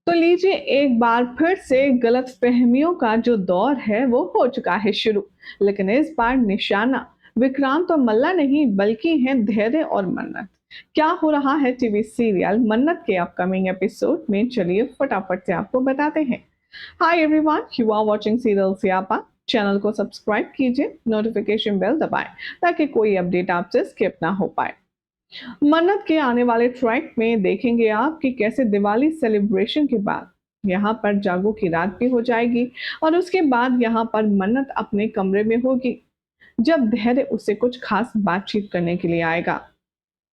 तो लीजिए एक बार फिर से गलतफहमियों का जो दौर है वो हो चुका है शुरू। लेकिन इस बार निशाना विक्रांत और मल्ला नहीं बल्कि हैं धैर्य और मन्नत। क्या हो रहा है टीवी सीरियल मन्नत के अपकमिंग एपिसोड में, चलिए फटाफट से आपको बताते हैं। Hi everyone, you are watching serial Siyapa. Channel को सब्सक्राइब कीजिए, नोटिफिकेशन बेल दबाएं ताकि कोई अपडेट आपसे स्किप ना हो पाए। मन्नत के आने वाले ट्रैक में देखेंगे आप कि कैसे दिवाली सेलिब्रेशन के बाद यहाँ पर जागो की रात भी हो जाएगी और उसके बाद यहाँ पर मन्नत अपने कमरे में होगी जब धैर्य उसे कुछ खास बातचीत करने के लिए आएगा।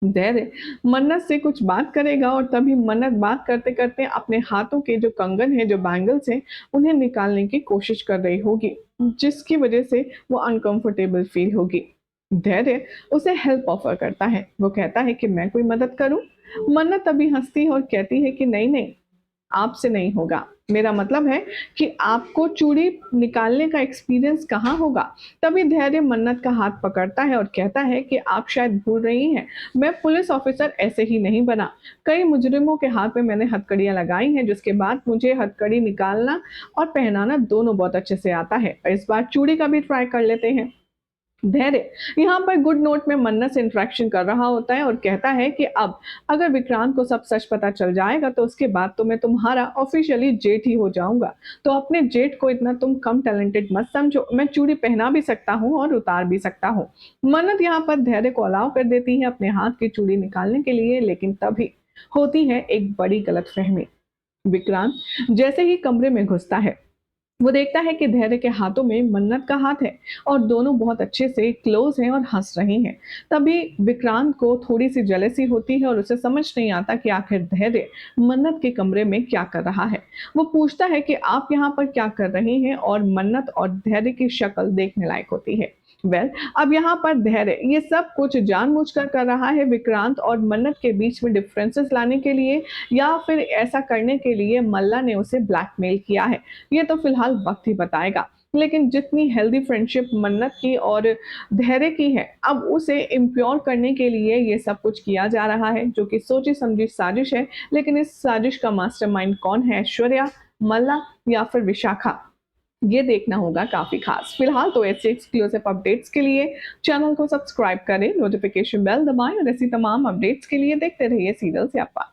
धैर्य मन्नत से कुछ बात करेगा और तभी मन्नत बात करते करते अपने हाथों के जो कंगन है, जो बैंगल्स हैं, उन्हें निकालने की कोशिश कर रही होगी, जिसकी वजह से वो अनकंफर्टेबल फील होगी। धैर्य उसे हेल्प ऑफर करता है, वो कहता है कि मैं कोई मदद करूं। मन्नत तभी हंसती है और कहती है कि नहीं नहीं, आपसे नहीं होगा। मेरा मतलब है कि आपको चूड़ी निकालने का एक्सपीरियंस कहाँ होगा। तभी धैर्य मन्नत का हाथ पकड़ता है और कहता है कि आप शायद भूल रही हैं, मैं पुलिस ऑफिसर ऐसे ही नहीं बना। कई मुजरिमों के हाथ में मैंने हथकड़ियां लगाई हैं, जिसके बाद मुझे हथकड़ी निकालना और पहनाना दोनों बहुत अच्छे से आता है। इस बार चूड़ी का भी ट्राई कर लेते हैं। धैर्य यहाँ पर गुड नोट में मन्नत से इंटरेक्शन कर रहा होता है और कहता है कि अब अगर विक्रांत को सब सच पता चल जाएगा तो उसके बाद तो मैं तुम्हारा ऑफिशियली जेठ ही हो जाऊंगा। तो अपने जेठ को इतना तुम कम टैलेंटेड मत समझो, मैं चूड़ी पहना भी सकता हूँ और उतार भी सकता हूँ। मन्नत यहाँ पर धैर्य को अलाउ कर देती है अपने हाथ की चूड़ी निकालने के लिए, लेकिन तभी होती है एक बड़ी गलतफहमी। विक्रांत जैसे ही कमरे में घुसता है, वो देखता है कि धैर्य के हाथों में मन्नत का हाथ है और दोनों बहुत अच्छे से क्लोज हैं और हंस रही हैं। तभी विक्रांत को थोड़ी सी जेलसी होती है और उसे समझ नहीं आता कि आखिर धैर्य मन्नत के कमरे में क्या कर रहा है। वो पूछता है कि आप यहाँ पर क्या कर रही हैं, और मन्नत और धैर्य की शक्ल देखने लायक होती है। अब यहाँ पर धैर्य ये सब कुछ जानबूझकर कर रहा है विक्रांत और मन्नत के बीच में डिफरेंसेस लाने के लिए, या फिर ऐसा करने के लिए मल्ला ने उसे ब्लैकमेल किया है। ये तो फिलहाल वक्त ही बताएगा। लेकिन जितनी हेल्दी फ्रेंडशिप मन्नत की और धैर्य की है, अब उसे इम्प्योर करने के लिए ये सब कुछ किया जा रहा है, जो कि सोची समझी साजिश है। लेकिन इस साजिश का मास्टरमाइंड कौन है, ऐश्वर्या, मल्ला या फिर विशाखा, ये देखना होगा काफी खास। फिलहाल तो ऐसे एक्सक्लूसिव अपडेट्स के लिए चैनल को सब्सक्राइब करें, नोटिफिकेशन बेल दबाएं और ऐसी तमाम अपडेट्स के लिए देखते रहिए सीरियल स्यापा।